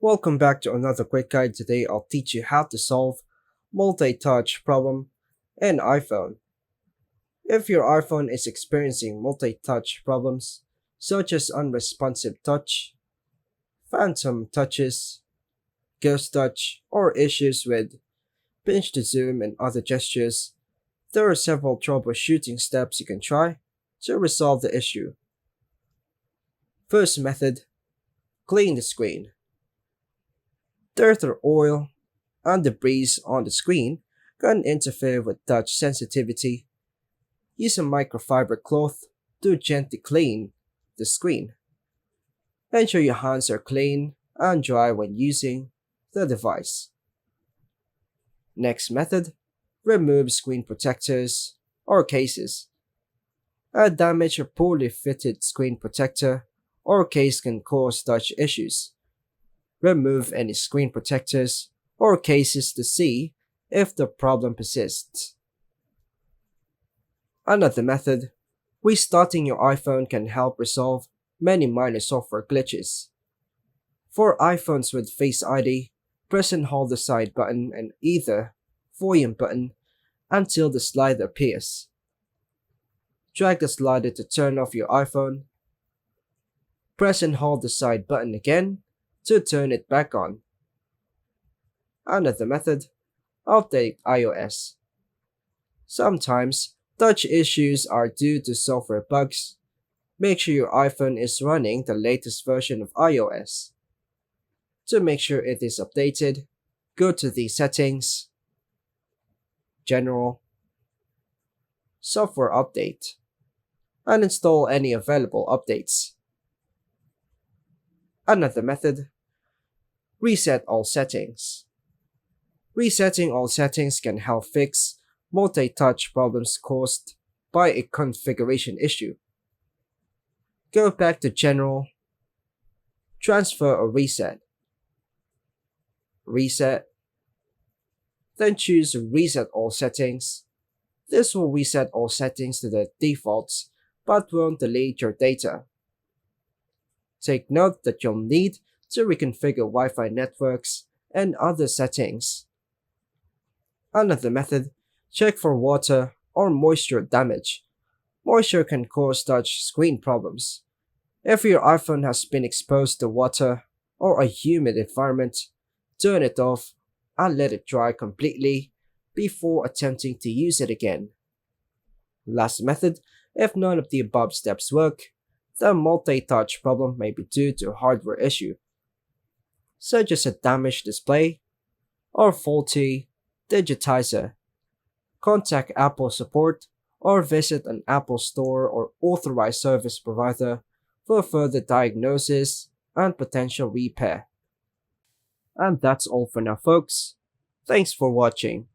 Welcome back to another quick guide. Today I'll teach you how to solve multi-touch problem in iPhone. If your iPhone is experiencing multi-touch problems, such as unresponsive touch, phantom touches, ghost touch, or issues with pinch to zoom and other gestures, there are several troubleshooting steps you can try to resolve the issue. First method, clean the screen. Dirt or oil and debris on the screen can interfere with touch sensitivity. Use a microfiber cloth to gently clean the screen. Ensure your hands are clean and dry when using the device. Next method, remove screen protectors or cases. A damaged or poorly fitted screen protector or case can cause touch issues. Remove any screen protectors or cases to see if the problem persists. Another method, restarting your iPhone can help resolve many minor software glitches. For iPhones with Face ID, press and hold the side button and either volume button until the slider appears. Drag the slider to turn off your iPhone. Press and hold the side button again to turn it back on. Another method, update iOS. Sometimes, touch issues are due to software bugs. Make sure your iPhone is running the latest version of iOS. To make sure it is updated, go to the Settings, General, Software Update, and install any available updates. Another method, reset all settings. Resetting all settings can help fix multi-touch problems caused by a configuration issue. Go back to General, Transfer or Reset. Reset. Then choose Reset All Settings. This will reset all settings to the defaults but won't delete your data. Take note that you'll need to reconfigure Wi-Fi networks and other settings. Another method, check for water or moisture damage. Moisture can cause touch screen problems. If your iPhone has been exposed to water or a humid environment, turn it off and let it dry completely before attempting to use it again. Last method, if none of the above steps work, the multi-touch problem may be due to a hardware issue, such as a damaged display or faulty digitizer. Contact Apple support or visit an Apple store or authorized service provider for further diagnosis and potential repair. And that's all for now, folks. Thanks for watching.